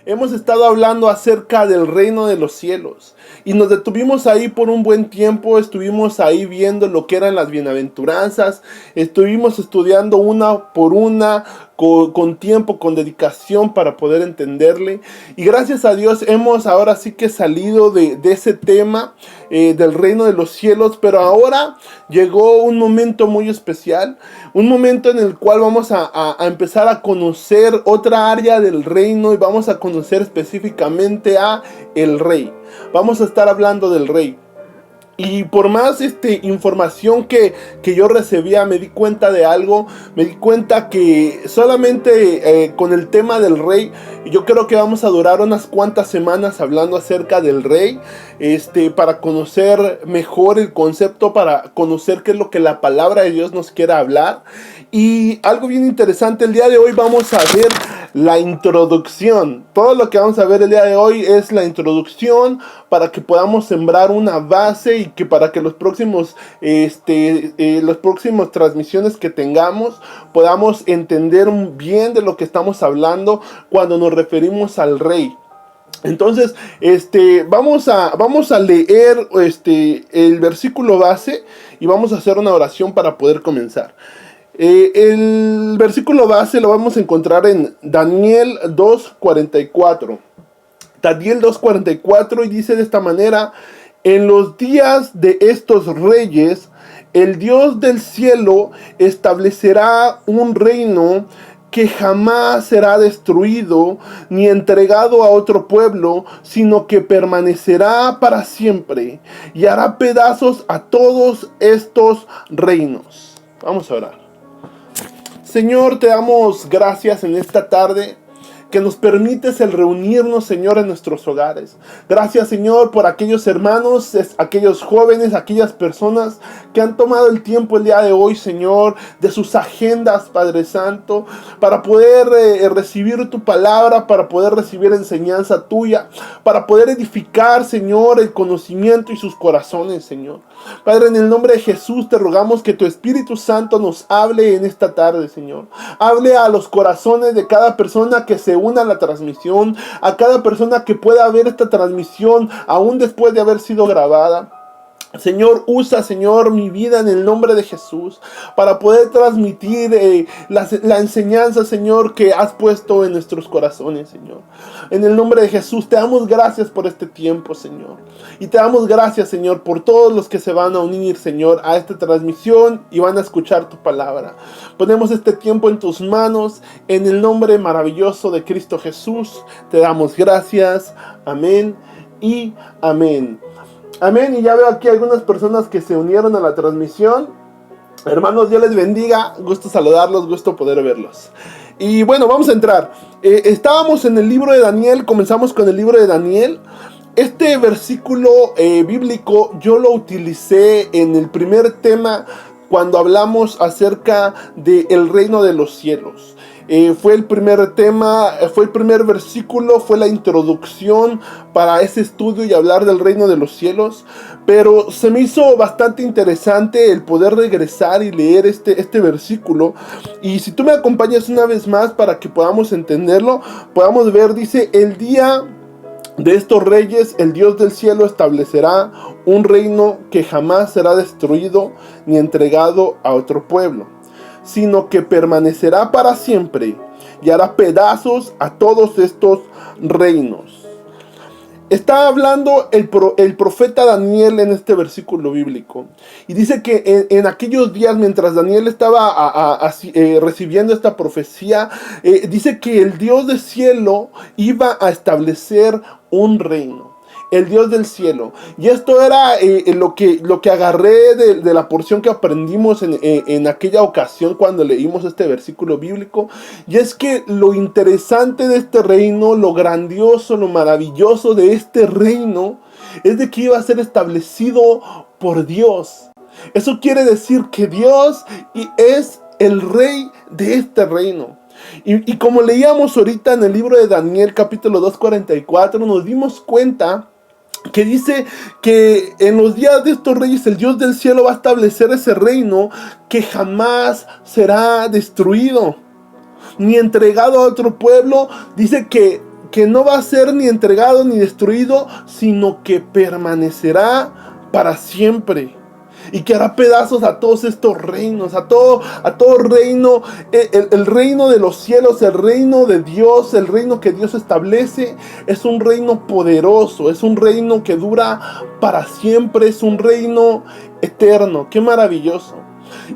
Hemos estado hablando acerca del reino de los cielos y nos detuvimos ahí por un buen tiempo. Estuvimos ahí viendo lo que eran las bienaventuranzas, estuvimos estudiando una por una, con tiempo, con dedicación para poder entenderle. Y gracias a Dios hemos ahora sí que salido de ese tema del reino de los cielos. Pero ahora llegó un momento muy especial, un momento en el cual vamos a empezar a conocer otra área del reino y vamos a conocer específicamente a el rey. Vamos a estar hablando del rey. Y por más información que yo recibía, me di cuenta de algo. Me di cuenta que solamente con el tema del rey, yo creo que vamos a durar unas cuantas semanas hablando acerca del rey, para conocer mejor el concepto, para conocer qué es lo que la palabra de Dios nos quiere hablar. Y algo bien interesante, el día de hoy vamos a ver la introducción. Todo lo que vamos a ver el día de hoy es la introducción para que podamos sembrar una base y que para que los próximos transmisiones que tengamos podamos entender bien de lo que estamos hablando cuando nos referimos al rey. Entonces, vamos a leer el versículo base y vamos a hacer una oración para poder comenzar. El versículo base lo vamos a encontrar en Daniel 2:44. Daniel 2:44, y dice de esta manera: en los días de estos reyes, el Dios del cielo establecerá un reino que jamás será destruido ni entregado a otro pueblo, sino que permanecerá para siempre, y hará pedazos a todos estos reinos. Vamos a orar. Señor, te damos gracias en esta tarde que nos permites el reunirnos, Señor, en nuestros hogares. Gracias, Señor, por aquellos hermanos, aquellos jóvenes, aquellas personas que han tomado el tiempo el día de hoy, Señor, de sus agendas, Padre Santo, para poder recibir tu palabra, para poder recibir enseñanza tuya, para poder edificar, Señor, el conocimiento y sus corazones, Señor. Padre, en el nombre de Jesús te rogamos que tu Espíritu Santo nos hable en esta tarde, Señor. Hable a los corazones de cada persona que se una a la transmisión, a cada persona que pueda ver esta transmisión aún después de haber sido grabada. Señor, usa, Señor, mi vida en el nombre de Jesús para poder transmitir la enseñanza, Señor, que has puesto en nuestros corazones, Señor. En el nombre de Jesús te damos gracias por este tiempo, Señor. Y te damos gracias, Señor, por todos los que se van a unir, Señor, a esta transmisión y van a escuchar tu palabra. Ponemos este tiempo en tus manos, en el nombre maravilloso de Cristo Jesús. Te damos gracias. Amén y amén. Amén, y ya veo aquí algunas personas que se unieron a la transmisión. Hermanos, Dios les bendiga, gusto saludarlos, gusto poder verlos. Y bueno, vamos a entrar. Estábamos en el libro de Daniel, comenzamos con el libro de Daniel. Este versículo bíblico yo lo utilicé en el primer tema cuando hablamos acerca del reino de los cielos. Fue el primer tema, fue el primer versículo, fue la introducción para ese estudio y hablar del reino de los cielos. Pero se me hizo bastante interesante el poder regresar y leer este versículo. Y si tú me acompañas una vez más para que podamos entenderlo, podamos ver, dice: el día de estos reyes, el Dios del cielo establecerá un reino que jamás será destruido ni entregado a otro pueblo, sino que permanecerá para siempre, y hará pedazos a todos estos reinos. Está hablando el profeta Daniel en este versículo bíblico. Y dice que en aquellos días, mientras Daniel estaba recibiendo esta profecía, dice que el Dios del cielo iba a establecer un reino. El Dios del cielo. Y esto era lo que agarré de la porción que aprendimos en aquella ocasión cuando leímos este versículo bíblico. Y es que lo interesante de este reino, lo grandioso, lo maravilloso de este reino, es de que iba a ser establecido por Dios. Eso quiere decir que Dios es el rey de este reino. Y como leíamos ahorita en el libro de Daniel capítulo 2:44, nos dimos cuenta que dice que en los días de estos reyes el Dios del cielo va a establecer ese reino que jamás será destruido ni entregado a otro pueblo. Dice que que no va a ser ni entregado ni destruido, sino que permanecerá para siempre. Y que hará pedazos a todos estos reinos, a todo reino, el reino de los cielos, el reino de Dios, el reino que Dios establece. Es un reino poderoso, es un reino que dura para siempre, es un reino eterno. ¡Qué maravilloso!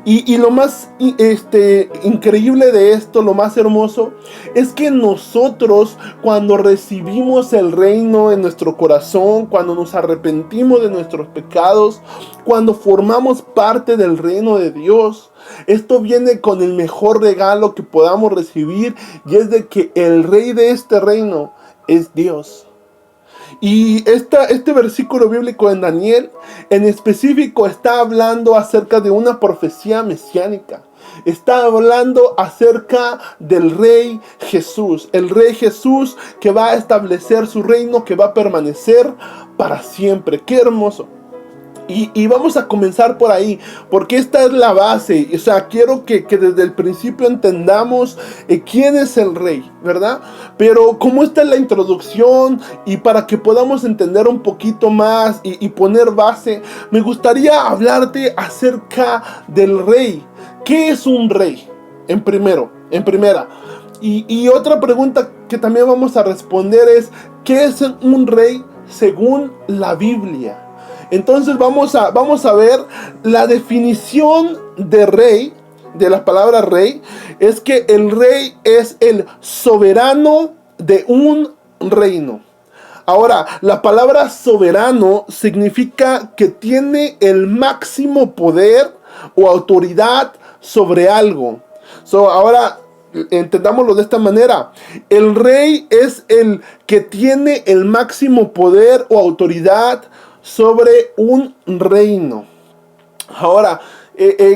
Y lo más increíble de esto, lo más hermoso, es que nosotros, cuando recibimos el reino en nuestro corazón, cuando nos arrepentimos de nuestros pecados, cuando formamos parte del reino de Dios, esto viene con el mejor regalo que podamos recibir, y es de que el rey de este reino es Dios. Y este versículo bíblico en Daniel en específico está hablando acerca de una profecía mesiánica. Está hablando acerca del Rey Jesús. El Rey Jesús que va a establecer su reino, que va a permanecer para siempre. ¡Qué hermoso! Y vamos a comenzar por ahí, porque esta es la base. O sea, quiero que desde el principio entendamos quién es el rey, ¿verdad? Pero como esta es la introducción, y para que podamos entender un poquito más y poner base, me gustaría hablarte acerca del rey. ¿Qué es un rey? En primera. Y otra pregunta que también vamos a responder es, ¿qué es un rey según la Biblia? Entonces vamos a ver la definición de rey, de la palabra rey, es que el rey es el soberano de un reino. Ahora, la palabra soberano significa que tiene el máximo poder o autoridad sobre algo. Ahora, entendámoslo de esta manera. El rey es el que tiene el máximo poder o autoridad sobre un reino. Ahora,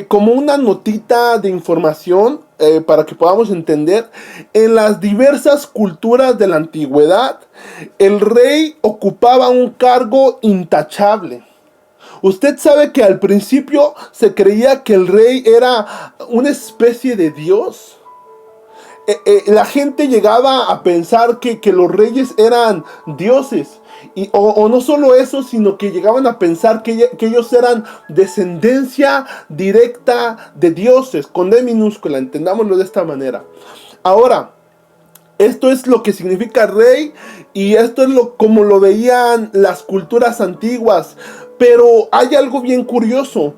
como una notita de información, para que podamos entender, en las diversas culturas de la antigüedad, el rey ocupaba un cargo intachable. Usted sabe que al principio se creía que el rey era una especie de Dios. La gente llegaba a pensar que los reyes eran dioses. O no solo eso, sino que llegaban a pensar que ellos eran descendencia directa de dioses, con D minúscula, entendámoslo de esta manera. Ahora, esto es lo que significa rey, y esto es como lo veían las culturas antiguas. Pero hay algo bien curioso,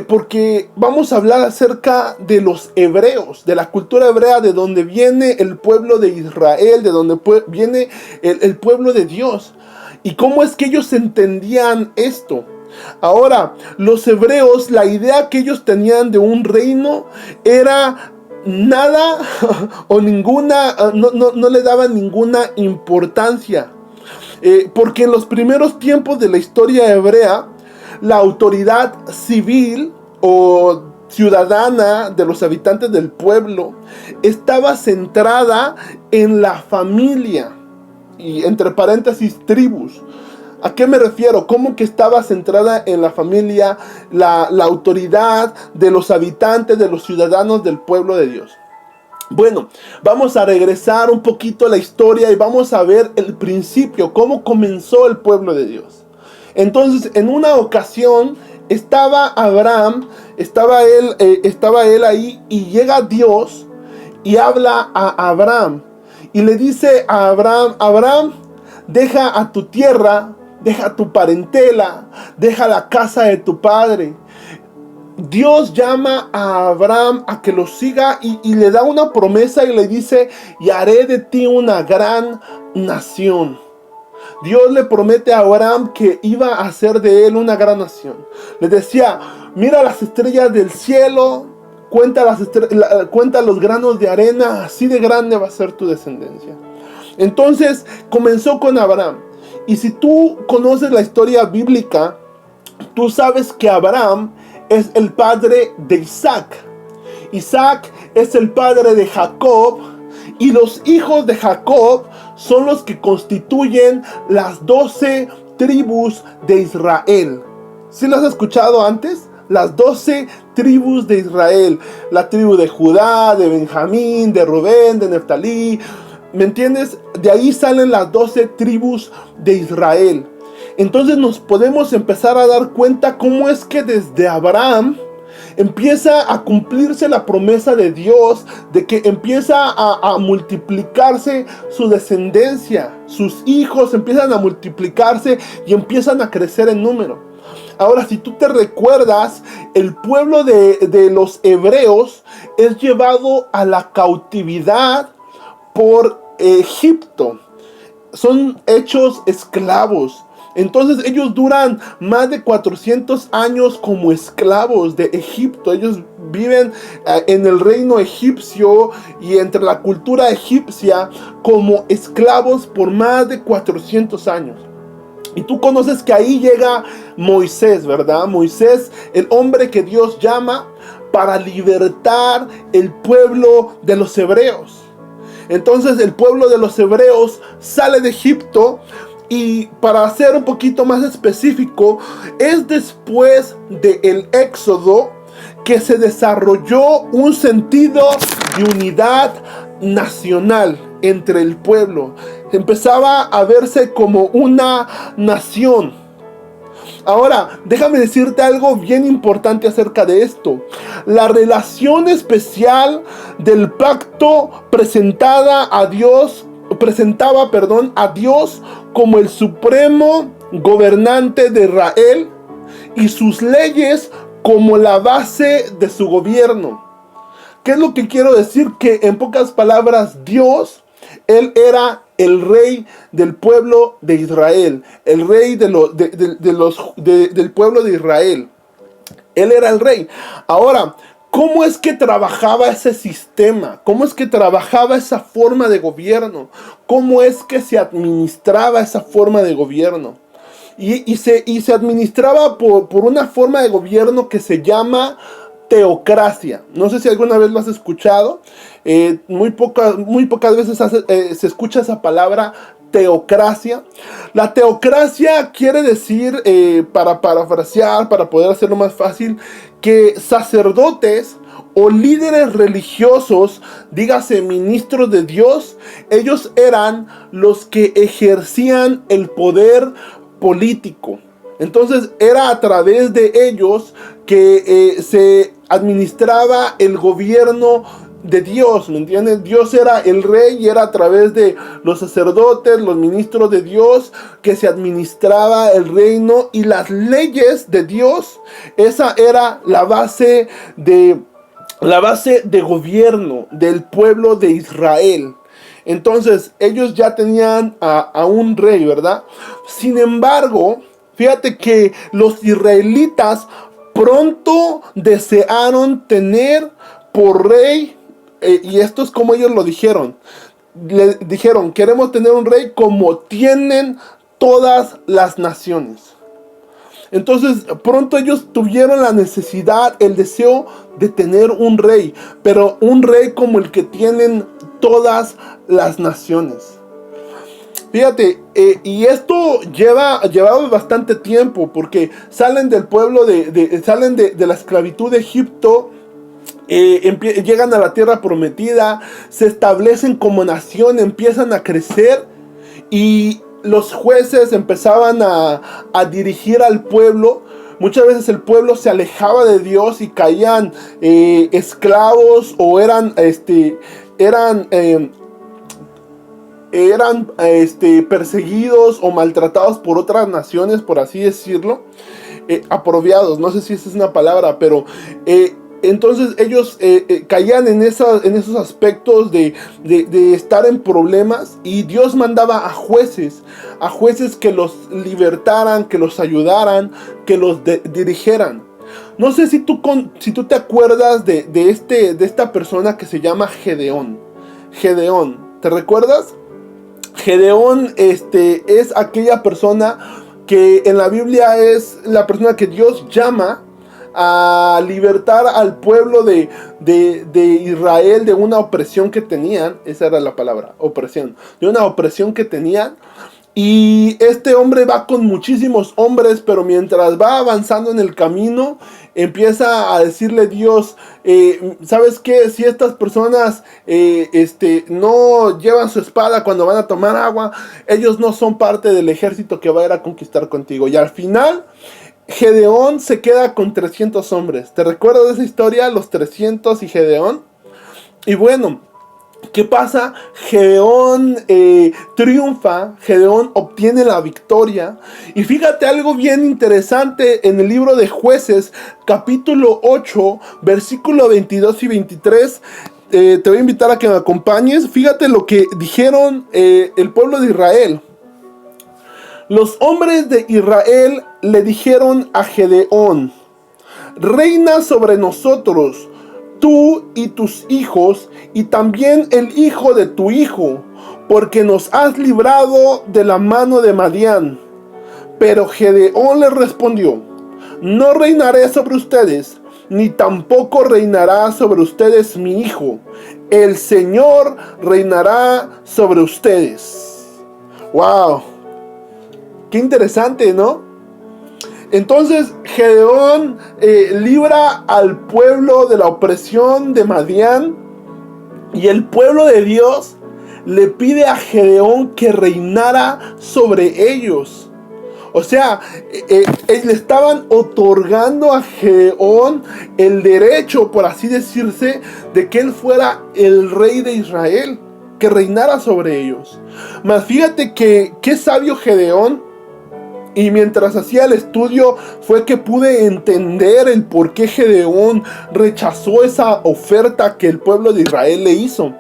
porque vamos a hablar acerca de los hebreos, de la cultura hebrea, de donde viene el pueblo de Israel, de donde viene el pueblo de Dios. ¿Y cómo es que ellos entendían esto? Ahora, los hebreos, la idea que ellos tenían de un reino era nada o ninguna, no le daban ninguna importancia. Porque en los primeros tiempos de la historia hebrea, la autoridad civil o ciudadana de los habitantes del pueblo estaba centrada en la familia, y entre paréntesis tribus. ¿A qué me refiero? ¿Cómo que estaba centrada en la familia, la autoridad de los habitantes, de los ciudadanos del pueblo de Dios? Bueno, vamos a regresar un poquito a la historia y vamos a ver el principio, cómo comenzó el pueblo de Dios. Entonces, en una ocasión estaba Abraham, estaba él ahí, y llega Dios y habla a Abraham y le dice a Abraham: Abraham, deja a tu tierra, deja tu parentela, deja la casa de tu padre. Dios llama a Abraham a que lo siga y le da una promesa y le dice: y haré de ti una gran nación. Dios le promete a Abraham que iba a hacer de él una gran nación. Le decía: mira las estrellas del cielo, cuenta los granos de arena, así de grande va a ser tu descendencia. Entonces comenzó con Abraham. Y si tú conoces la historia bíblica, tú sabes que Abraham es el padre de Isaac. Isaac es el padre de Jacob. Y los hijos de Jacob son los que constituyen las 12 tribus de Israel. ¿Sí lo has escuchado antes? Las 12 tribus de Israel. La tribu de Judá, de Benjamín, de Rubén, de Neftalí. ¿Me entiendes? De ahí salen las 12 tribus de Israel. Entonces nos podemos empezar a dar cuenta cómo es que desde Abraham empieza a cumplirse la promesa de Dios, de que empieza a multiplicarse su descendencia. Sus hijos empiezan a multiplicarse y empiezan a crecer en número. Ahora, si tú te recuerdas, el pueblo de los hebreos es llevado a la cautividad por Egipto. Son hechos esclavos. Entonces ellos duran más de 400 años como esclavos de Egipto. Ellos viven en el reino egipcio y entre la cultura egipcia como esclavos por más de 400 años. Y tú conoces que ahí llega Moisés, ¿verdad? Moisés, el hombre que Dios llama para libertar el pueblo de los hebreos. Entonces el pueblo de los hebreos sale de Egipto. Y para ser un poquito más específico, es después del Éxodo que se desarrolló un sentido de unidad nacional entre el pueblo. Empezaba a verse como una nación. Ahora, déjame decirte algo bien importante acerca de esto. La relación especial del pacto presentaba a Dios como el supremo gobernante de Israel y sus leyes como la base de su gobierno. ¿Qué es lo que quiero decir? Que en pocas palabras, Dios, Él era el rey del pueblo de Israel, el rey del pueblo de Israel. Él era el rey. Ahora, ¿cómo es que trabajaba ese sistema? ¿Cómo es que trabajaba esa forma de gobierno? ¿Cómo es que se administraba esa forma de gobierno? Y se administraba por una forma de gobierno que se llama teocracia. No sé si alguna vez lo has escuchado. Muy pocas veces se escucha esa palabra teocracia. La teocracia quiere decir, para parafrasear, para poder hacerlo más fácil, que sacerdotes o líderes religiosos, dígase ministros de Dios, ellos eran los que ejercían el poder político. Entonces era a través de ellos que se administraba el gobierno de Dios, ¿me entiendes? Dios era el rey y era a través de los sacerdotes, los ministros de Dios, que se administraba el reino y las leyes de Dios. Esa era la base de gobierno del pueblo de Israel. Entonces ellos ya tenían a un rey, ¿verdad? Sin embargo, fíjate que los israelitas pronto desearon tener por rey, y esto es como ellos lo dijeron. Le dijeron, queremos tener un rey como tienen todas las naciones. Entonces pronto ellos tuvieron la necesidad, el deseo de tener un rey, pero un rey como el que tienen todas las naciones. Fíjate, y esto llevaba bastante tiempo, porque salen del pueblo salen de la esclavitud de Egipto, llegan a la tierra prometida, se establecen como nación, empiezan a crecer, y los jueces empezaban a dirigir al pueblo. Muchas veces el pueblo se alejaba de Dios y caían esclavos, o eran perseguidos o maltratados por otras naciones, por así decirlo, apropiados, no sé si esa es una palabra, pero entonces ellos caían en esos aspectos de estar en problemas, y Dios mandaba a jueces que los libertaran, que los ayudaran, que los dirigieran. No sé si tú te acuerdas de esta persona que se llama Gedeón. ¿Te recuerdas? Gedeón es aquella persona que en la Biblia es la persona que Dios llama a libertar al pueblo de Israel de una opresión que tenían. Esa era la palabra, opresión. De una opresión que tenían. Y este hombre va con muchísimos hombres, pero mientras va avanzando en el camino, empieza a decirle Dios, ¿sabes qué? Si estas personas no llevan su espada cuando van a tomar agua, ellos no son parte del ejército que va a ir a conquistar contigo. Y al final, Gedeón se queda con 300 hombres. ¿Te recuerdas de esa historia? Los 300 y Gedeón. Y bueno, ¿qué pasa? Gedeón triunfa, Gedeón obtiene la victoria. Y fíjate algo bien interesante en el libro de Jueces, capítulo 8, versículo 22 y 23. Te voy a invitar a que me acompañes. Fíjate lo que dijeron el pueblo de Israel. Los hombres de Israel le dijeron a Gedeón: reina sobre nosotros, tú y tus hijos, y también el hijo de tu hijo, porque nos has librado de la mano de Madián. Pero Gedeón le respondió: no reinaré sobre ustedes, ni tampoco reinará sobre ustedes mi hijo. El Señor reinará sobre ustedes. ¡Wow! Qué interesante, ¿no? Entonces Gedeón libra al pueblo de la opresión de Madián, y el pueblo de Dios le pide a Gedeón que reinara sobre ellos. O sea, le estaban otorgando a Gedeón el derecho, por así decirse, de que él fuera el rey de Israel, que reinara sobre ellos. Mas fíjate que qué sabio Gedeón. Y mientras hacía el estudio fue que pude entender el por qué Gedeón rechazó esa oferta que el pueblo de Israel le hizo.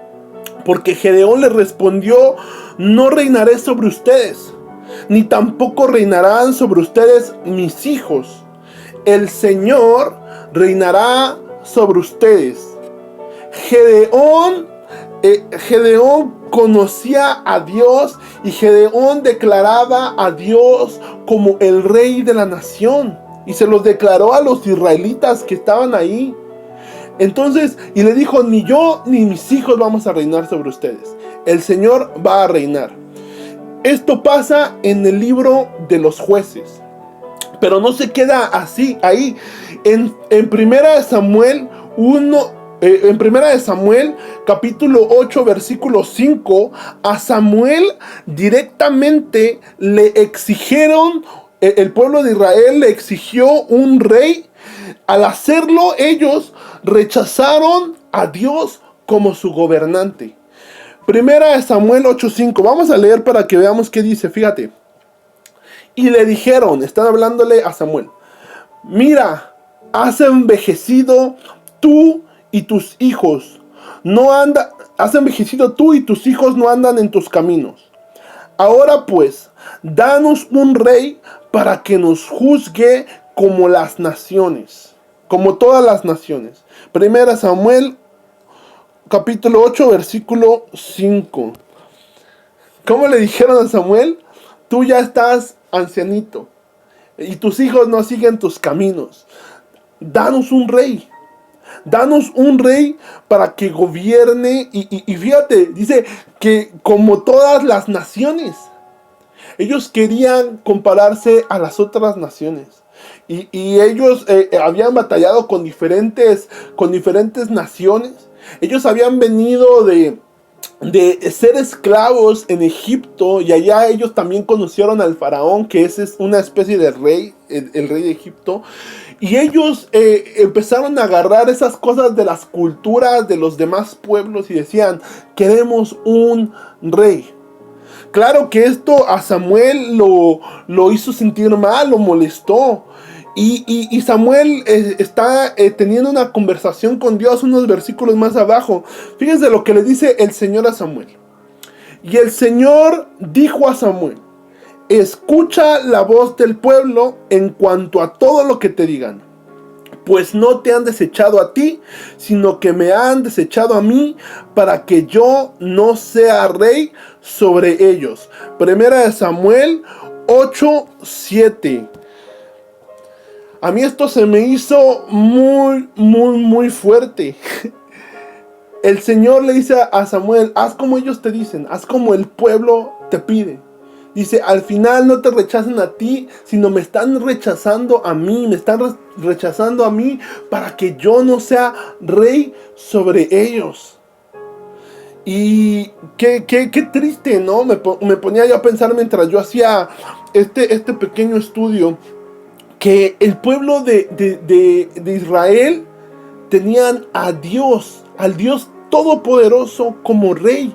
Porque Gedeón le respondió: no reinaré sobre ustedes, ni tampoco reinarán sobre ustedes mis hijos. El Señor reinará sobre ustedes. Gedeón conocía a Dios, y Gedeón declaraba a Dios como el rey de la nación, y se los declaró a los israelitas que estaban ahí. Entonces, y le dijo: ni yo ni mis hijos vamos a reinar sobre ustedes, el Señor va a reinar. Esto pasa en el libro de los Jueces, pero no se queda así ahí. En Primera de Samuel 1, en Primera de Samuel, capítulo 8, versículo 5, a Samuel directamente le exigieron, el pueblo de Israel le exigió un rey. Al hacerlo, ellos rechazaron a Dios como su gobernante. Primera de Samuel 8:5. Vamos a leer para que veamos qué dice. Fíjate. Y le dijeron, están hablándole a Samuel: mira, has envejecido tú y tus hijos. Has envejecido tú y tus hijos no andan en tus caminos. Ahora pues, danos un rey para que nos juzgue como las naciones, como todas las naciones. Primera Samuel, capítulo 8, versículo 5. ¿Cómo le dijeron a Samuel? Tú ya estás ancianito y tus hijos no siguen tus caminos. Danos un rey. Danos un rey para que gobierne. Y fíjate, dice que como todas las naciones. Ellos querían compararse a las otras naciones. Y ellos habían batallado con diferentes naciones. Ellos habían venido de ser esclavos en Egipto, y allá ellos también conocieron al faraón, que ese es una especie de rey, el rey de Egipto. Y ellos empezaron a agarrar esas cosas de las culturas de los demás pueblos y decían: queremos un rey. Claro que esto a Samuel lo hizo sentir mal, lo molestó. Y Samuel está teniendo una conversación con Dios unos versículos más abajo. Fíjense lo que le dice el Señor a Samuel. Y el Señor dijo a Samuel: escucha la voz del pueblo en cuanto a todo lo que te digan, pues no te han desechado a ti, sino que me han desechado a mí, para que yo no sea rey sobre ellos. Primera de Samuel 8:7. A mí esto se me hizo muy fuerte. El Señor le dice a Samuel: haz como ellos te dicen, haz como el pueblo te pide. Dice, al final no te rechazan a ti, sino me están rechazando a mí, rechazando a mí para que yo no sea rey sobre ellos. Y qué triste, ¿no? Me ponía yo a pensar mientras yo hacía este pequeño estudio, que el pueblo de Israel tenían a Dios, al Dios Todopoderoso como rey.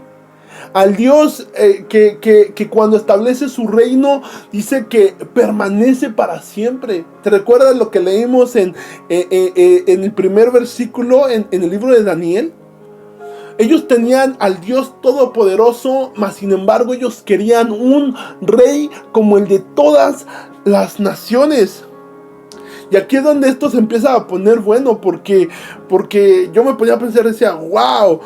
Al Dios que cuando establece su reino dice que permanece para siempre. ¿Te recuerdas lo que leímos en el primer versículo en el libro de Daniel? Ellos tenían al Dios Todopoderoso, mas sin embargo ellos querían un rey como el de todas las naciones. Y aquí es donde esto se empieza a poner bueno, porque yo me ponía a pensar, decía, wow,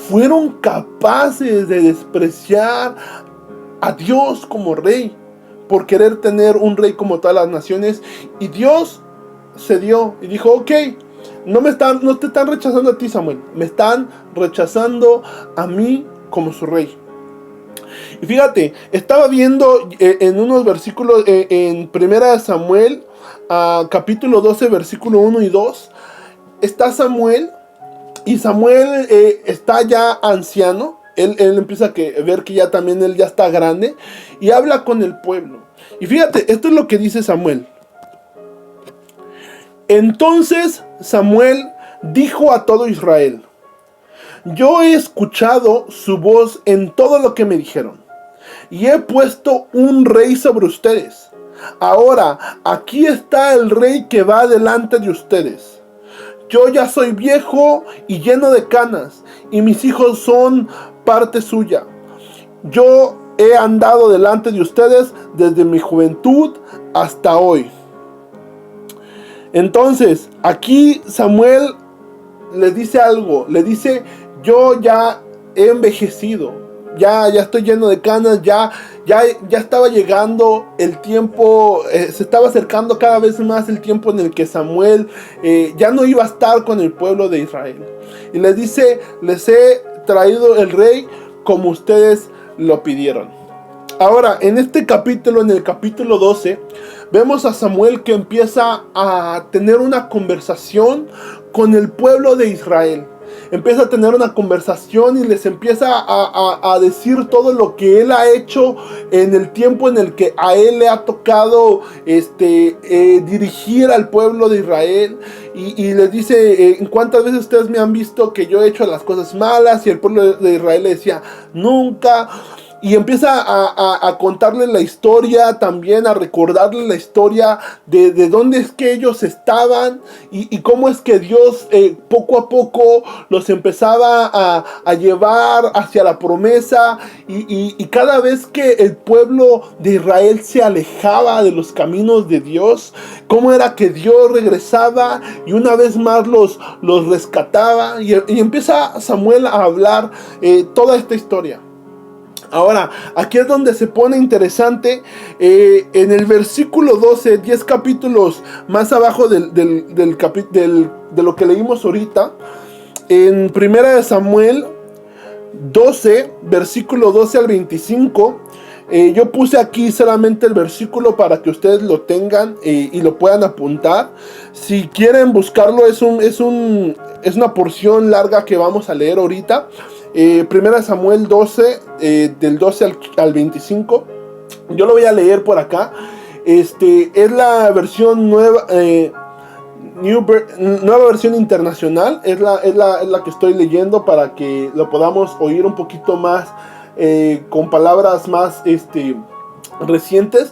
fueron capaces de despreciar a Dios como rey, por querer tener un rey como todas las naciones. Y Dios cedió y dijo, ok, no te están rechazando a ti, Samuel, me están rechazando a mí como su rey. Y fíjate, estaba viendo en unos versículos en 1 Samuel, capítulo 12, versículo 1 y 2, está Samuel, y Samuel está ya anciano. Él empieza a ver que ya también él ya está grande, y habla con el pueblo. Y fíjate, esto es lo que dice Samuel. Entonces Samuel dijo a todo Israel, yo he escuchado su voz en todo lo que me dijeron, y he puesto un rey sobre ustedes. Ahora, aquí está el rey que va delante de ustedes. Yo ya soy viejo y lleno de canas, y mis hijos son parte suya. Yo he andado delante de ustedes desde mi juventud hasta hoy. Entonces, aquí Samuel le dice algo, le dice, yo ya he envejecido, ya estoy lleno de canas, ya estaba llegando el tiempo, se estaba acercando cada vez más el tiempo en el que Samuel ya no iba a estar con el pueblo de Israel. Y les dice, les he traído el rey como ustedes lo pidieron. Ahora, en este capítulo, en el capítulo 12, vemos a Samuel que empieza a tener una conversación con el pueblo de Israel. Empieza a tener una conversación y les empieza a decir todo lo que él ha hecho en el tiempo en el que a él le ha tocado dirigir al pueblo de Israel. Y les dice, ¿cuántas veces ustedes me han visto que yo he hecho las cosas malas? Y el pueblo de Israel le decía, nunca. Y empieza a contarle la historia, también a recordarle la historia de dónde es que ellos estaban y cómo es que Dios poco a poco los empezaba a llevar hacia la promesa. Y cada vez que el pueblo de Israel se alejaba de los caminos de Dios, cómo era que Dios regresaba y una vez más los rescataba. Y empieza Samuel a hablar toda esta historia. Ahora, aquí es donde se pone interesante. En el versículo 12, 10 capítulos más abajo de lo que leímos ahorita, en 1 Samuel 12, versículo 12 al 25, yo puse aquí solamente el versículo para que ustedes lo tengan y lo puedan apuntar. Si quieren buscarlo, es una porción larga que vamos a leer ahorita. 1 Samuel 12, del 12 al 25. Yo lo voy a leer por acá. Es la versión nueva, nueva versión internacional. Es la que estoy leyendo para que lo podamos oír un poquito más, con palabras más recientes.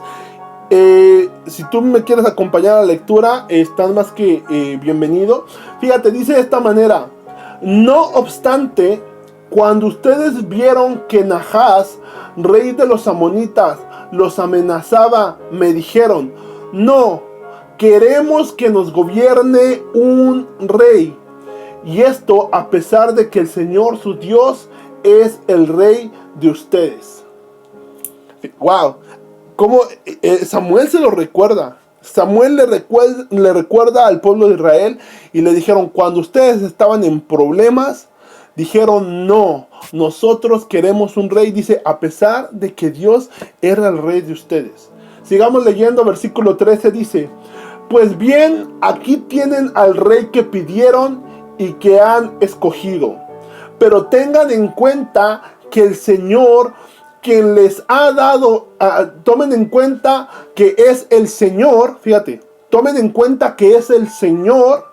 Si tú me quieres acompañar a la lectura, estás más que bienvenido. Fíjate, dice de esta manera: no obstante, cuando ustedes vieron que Nahas, rey de los amonitas, los amenazaba, me dijeron, no, queremos que nos gobierne un rey. Y esto a pesar de que el Señor su Dios es el rey de ustedes. Wow, como Samuel se lo recuerda. Samuel le recuerda al pueblo de Israel y le dijeron, cuando ustedes estaban en problemas, dijeron, no, nosotros queremos un rey, dice, a pesar de que Dios era el rey de ustedes. Sigamos leyendo, versículo 13 dice, pues bien, aquí tienen al rey que pidieron y que han escogido. Pero tengan en cuenta que el Señor, quien les ha dado, tomen en cuenta que es el Señor, fíjate, tomen en cuenta que es el Señor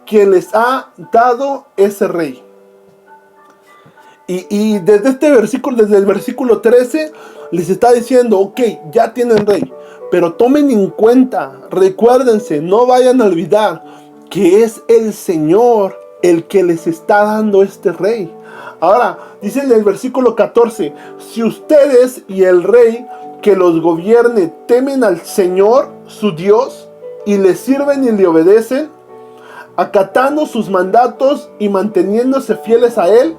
quien les ha dado ese rey. Y desde este versículo, desde el versículo 13, les está diciendo, ok, ya tienen rey, pero tomen en cuenta, recuérdense, no vayan a olvidar que es el Señor el que les está dando este rey. Ahora, dice en el versículo 14, si ustedes y el rey que los gobierne temen al Señor, su Dios, y le sirven y le obedecen, acatando sus mandatos y manteniéndose fieles a Él,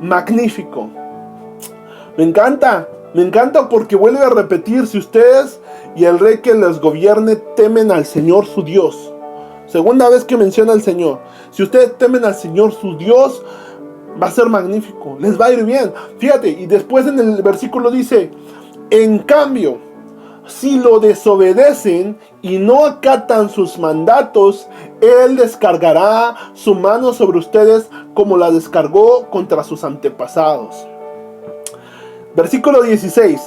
magnífico. Me encanta porque vuelve a repetir, si ustedes y el rey que les gobierne temen al Señor su Dios. Segunda vez que menciona al Señor. Si ustedes temen al Señor su Dios, va a ser magnífico, les va a ir bien. Fíjate, y después en el versículo dice, en cambio, si lo desobedecen y no acatan sus mandatos, Él descargará su mano sobre ustedes como la descargó contra sus antepasados. Versículo 16.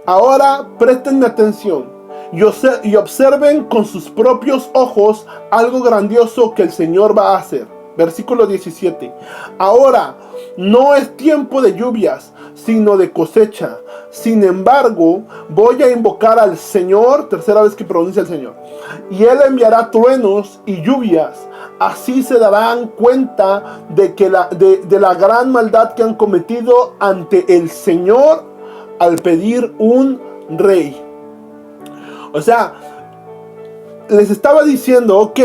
Ahora préstenme atención y observen con sus propios ojos algo grandioso que el Señor va a hacer. Versículo 17. Ahora no es tiempo de lluvias, sino de cosecha. Sin embargo, voy a invocar al Señor, tercera vez que pronuncia el Señor, y Él enviará truenos y lluvias. Así se darán cuenta de la gran maldad que han cometido ante el Señor al pedir un rey. O sea, les estaba diciendo, ok,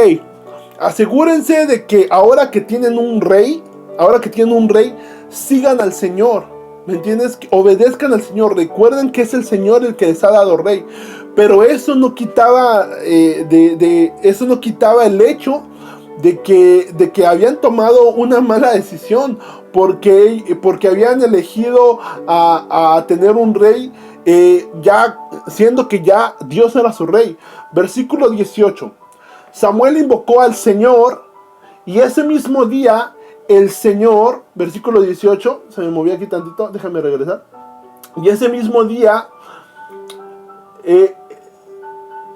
asegúrense de que ahora que tienen un rey, sigan al Señor. ¿Me entiendes? Obedezcan al Señor. Recuerden que es el Señor el que les ha dado rey. Pero eso no quitaba eso no quitaba el hecho de que habían tomado una mala decisión, porque habían elegido a tener un rey, ya siendo que ya Dios era su rey. Versículo 18. Samuel invocó al Señor y ese mismo día el Señor, versículo 18, se me movió aquí tantito, déjame regresar. Y ese mismo día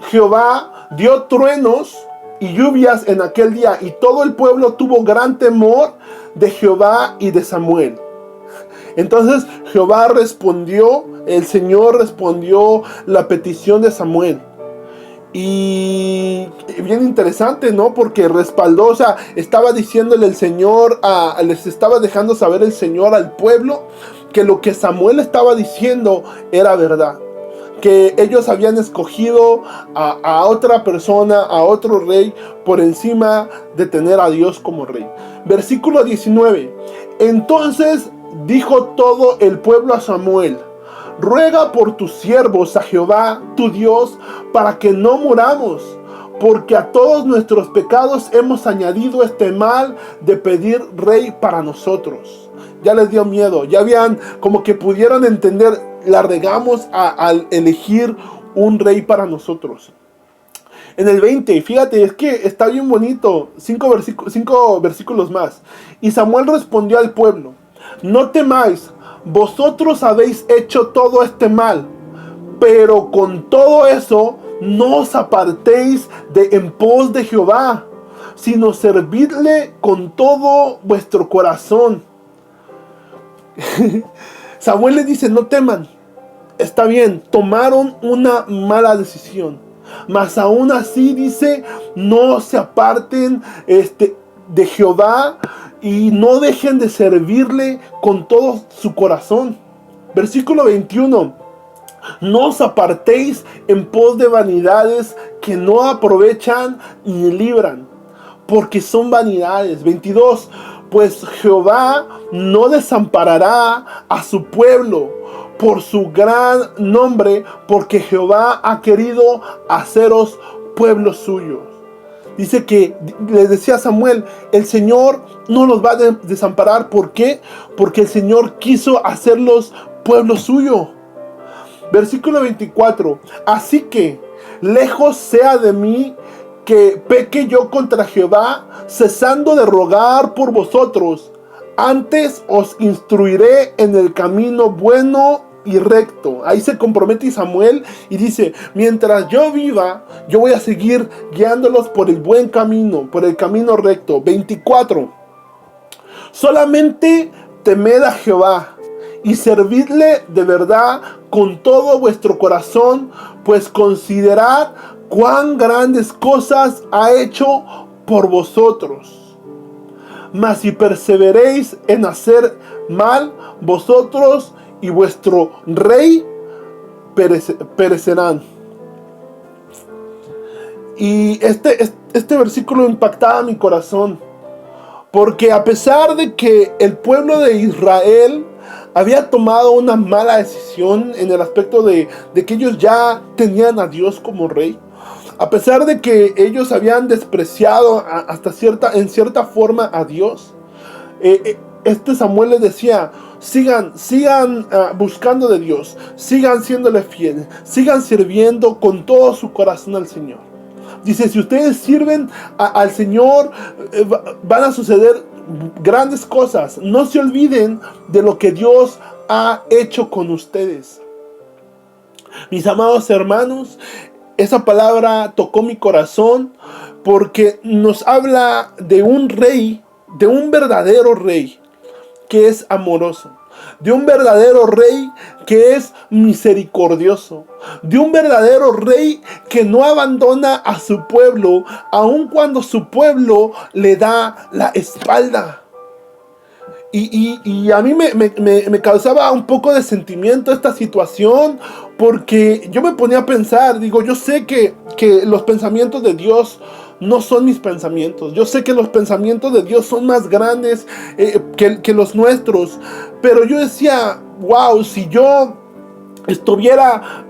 Jehová dio truenos y lluvias en aquel día, y todo el pueblo tuvo gran temor de Jehová y de Samuel. Entonces Jehová respondió, el Señor respondió la petición de Samuel. Y bien interesante, ¿no? Porque respaldó, o sea, estaba diciéndole el Señor, les estaba dejando saber el Señor al pueblo que lo que Samuel estaba diciendo era verdad. Que ellos habían escogido a otra persona, a otro rey, por encima de tener a Dios como rey. Versículo 19. Entonces dijo todo el pueblo a Samuel: ruega por tus siervos a Jehová, tu Dios, para que no muramos, porque a todos nuestros pecados hemos añadido este mal de pedir rey para nosotros. Ya les dio miedo, ya habían como que pudieron entender, la regamos al elegir un rey para nosotros. En el 20, fíjate, es que está bien bonito, 5 versículos más. Y Samuel respondió al pueblo: no temáis, vosotros habéis hecho todo este mal, pero con todo eso no os apartéis de en pos de Jehová, sino servidle con todo vuestro corazón. Samuel le dice: no teman. Está bien, tomaron una mala decisión, mas aún así dice: no se aparten de Jehová y no dejen de servirle con todo su corazón. Versículo 21. No os apartéis en pos de vanidades que no aprovechan ni libran, porque son vanidades. 22. Pues Jehová no desamparará a su pueblo por su gran nombre, porque Jehová ha querido haceros pueblos suyos. Dice que le decía a Samuel, el Señor no los va a desamparar. ¿Por qué? Porque el Señor quiso hacerlos pueblo suyo. Versículo 24. Así que, lejos sea de mí que peque yo contra Jehová, cesando de rogar por vosotros. Antes os instruiré en el camino bueno y recto. Ahí se compromete Samuel y dice, mientras yo viva, yo voy a seguir guiándolos por el buen camino, por el camino recto. 24. Solamente temed a Jehová y servidle de verdad con todo vuestro corazón, pues considerad cuán grandes cosas ha hecho por vosotros. Mas si perseveréis en hacer mal, vosotros y vuestro rey perecerán. Y este versículo impactaba mi corazón, porque a pesar de que el pueblo de Israel había tomado una mala decisión en el aspecto de que ellos ya tenían a Dios como rey, a pesar de que ellos habían despreciado en cierta forma a Dios, este Samuel les decía, sigan buscando de Dios, sigan siéndole fieles, sigan sirviendo con todo su corazón al Señor. Dice, si ustedes sirven al Señor, van a suceder grandes cosas. No se olviden de lo que Dios ha hecho con ustedes. Mis amados hermanos, esa palabra tocó mi corazón porque nos habla de un rey, de un verdadero rey que es amoroso, de un verdadero rey que es misericordioso, de un verdadero rey que no abandona a su pueblo, aun cuando su pueblo le da la espalda. Y a mí me causaba un poco de sentimiento esta situación, porque yo me ponía a pensar, digo, yo sé que los pensamientos de Dios no son mis pensamientos. Yo sé que los pensamientos de Dios son más grandes que los nuestros. Pero yo decía, wow, si yo estuviera,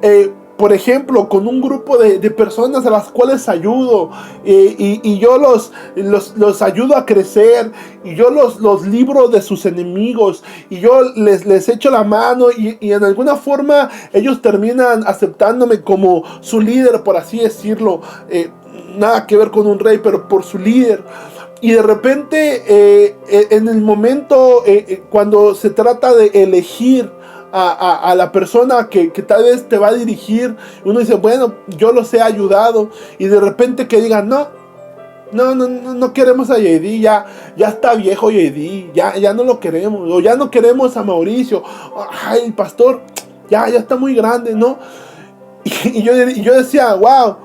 por ejemplo, con un grupo de personas a las cuales ayudo, y yo los ayudo a crecer, y yo los libro de sus enemigos, y yo les echo la mano, y en alguna forma ellos terminan aceptándome como su líder, por así decirlo, nada que ver con un rey, pero por su líder. Y de repente, en el momento, cuando se trata de elegir a la persona que tal vez te va a dirigir, uno dice, bueno, yo los he ayudado, y de repente que digan, no queremos a JD, ya está viejo JD, ya no lo queremos, o ya no queremos a Mauricio, ay, el pastor, ya está muy grande, ¿no? Y yo decía, wow,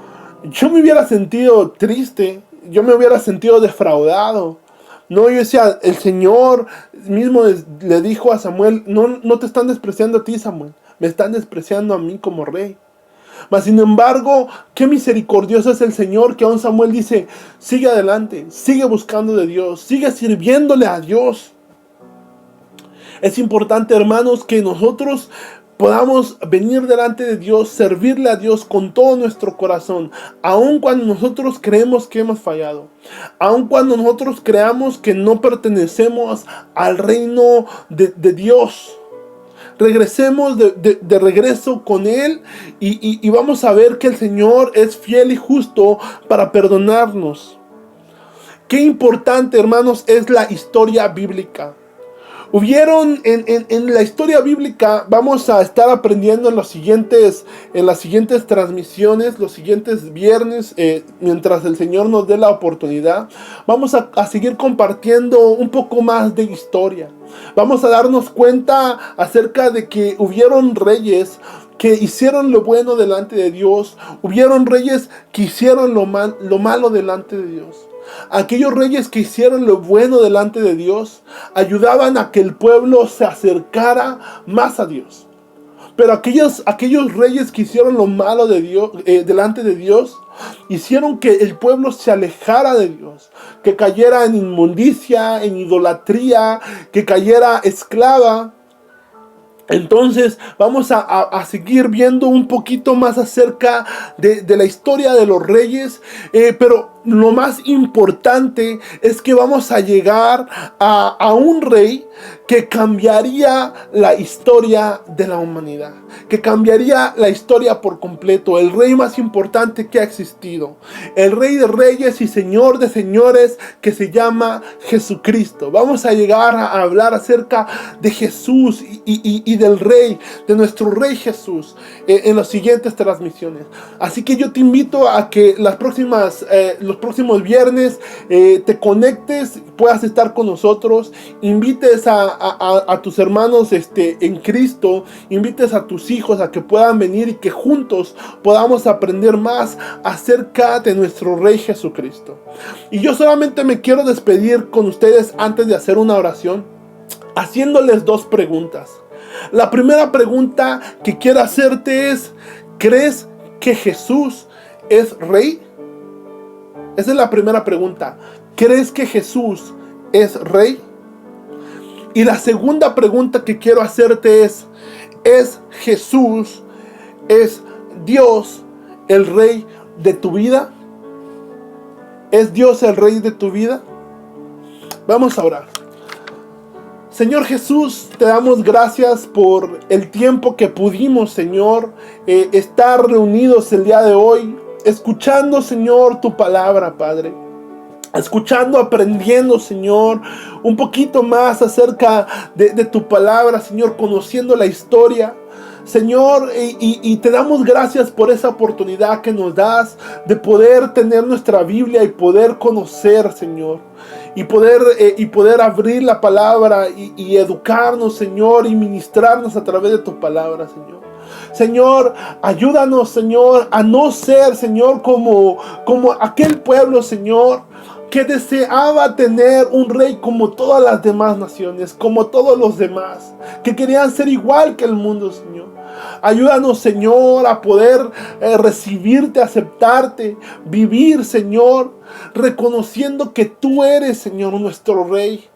yo me hubiera sentido triste, yo me hubiera sentido defraudado. No, yo decía, el Señor mismo le dijo a Samuel, no te están despreciando a ti, Samuel, me están despreciando a mí como rey. Mas sin embargo, qué misericordioso es el Señor, que aún Samuel dice, sigue adelante, sigue buscando de Dios, sigue sirviéndole a Dios. Es importante, hermanos, que nosotros podamos venir delante de Dios, servirle a Dios con todo nuestro corazón, aun cuando nosotros creemos que hemos fallado, aun cuando nosotros creamos que no pertenecemos al reino de Dios. Regresemos de regreso con Él, y vamos a ver que el Señor es fiel y justo para perdonarnos. Qué importante, hermanos, es la historia bíblica. Hubieron en la historia bíblica, vamos a estar aprendiendo en las siguientes transmisiones, los siguientes viernes, mientras el Señor nos dé la oportunidad. Vamos a seguir compartiendo un poco más de historia. Vamos a darnos cuenta acerca de que hubieron reyes que hicieron lo bueno delante de Dios. Hubieron reyes que hicieron lo malo delante de Dios. Aquellos reyes que hicieron lo bueno delante de Dios ayudaban a que el pueblo se acercara más a Dios. Pero aquellos reyes que hicieron lo malo de Dios, delante de Dios, hicieron que el pueblo se alejara de Dios, que cayera en inmundicia, en idolatría, que cayera esclava. Entonces vamos a seguir viendo un poquito más acerca de la historia de los reyes, pero lo más importante es que vamos a llegar a un rey que cambiaría la historia de la humanidad, que cambiaría la historia por completo, el rey más importante que ha existido, el rey de reyes y señor de señores, que se llama Jesucristo. Vamos a llegar a hablar acerca de Jesús y del rey, de nuestro rey Jesús, en las siguientes transmisiones. Así que yo te invito a que los próximos viernes te conectes, puedas estar con nosotros, invites a tus hermanos en Cristo, invites a tus hijos a que puedan venir y que juntos podamos aprender más acerca de nuestro Rey Jesucristo. Y yo solamente me quiero despedir con ustedes antes de hacer una oración, haciéndoles dos preguntas. La primera pregunta que quiero hacerte es: ¿crees que Jesús es Rey? Esa es la primera pregunta. ¿Crees que Jesús es Rey? Y la segunda pregunta que quiero hacerte ¿es Jesús, es Dios el Rey de tu vida? ¿Es Dios el Rey de tu vida? Vamos a orar. Señor Jesús, te damos gracias por el tiempo que pudimos, Señor, estar reunidos el día de hoy, escuchando, Señor, tu palabra, Padre. Escuchando, aprendiendo, Señor, un poquito más acerca de tu palabra, Señor, conociendo la historia, Señor, y te damos gracias por esa oportunidad que nos das de poder tener nuestra Biblia y poder conocer, Señor, y poder abrir la palabra y educarnos, Señor, y ministrarnos a través de tu palabra, Señor. Señor, ayúdanos, Señor, a no ser, Señor, como aquel pueblo, Señor, que deseaba tener un rey como todas las demás naciones, como todos los demás, que querían ser igual que el mundo, Señor. Ayúdanos, Señor, a poder recibirte, aceptarte, vivir, Señor, reconociendo que tú eres, Señor, nuestro Rey.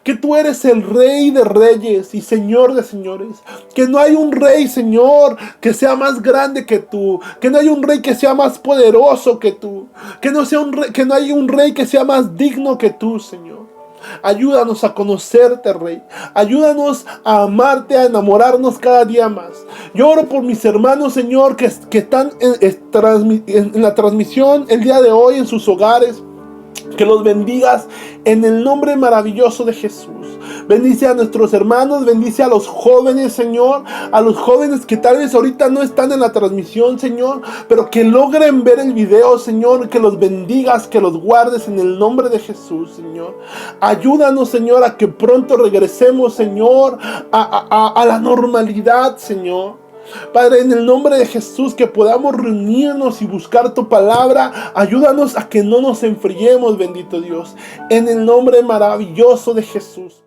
Que tú eres el Rey de reyes y Señor de señores. Que no hay un rey, Señor, que sea más grande que tú. Que no hay un rey que sea más poderoso que tú. Que no hay un rey que sea más digno que tú, Señor. Ayúdanos a conocerte, Rey. Ayúdanos a amarte, a enamorarnos cada día más. Yo oro por mis hermanos, Señor, que están en la transmisión el día de hoy en sus hogares. Que los bendigas en el nombre maravilloso de Jesús. Bendice a nuestros hermanos, bendice a los jóvenes, Señor, a los jóvenes que tal vez ahorita no están en la transmisión, Señor, pero que logren ver el video, Señor, que los bendigas, que los guardes en el nombre de Jesús, Señor. Ayúdanos, Señor, a que pronto regresemos, Señor, a la normalidad, Señor. Padre, en el nombre de Jesús, que podamos reunirnos y buscar tu palabra. Ayúdanos a que no nos enfriemos, bendito Dios, en el nombre maravilloso de Jesús.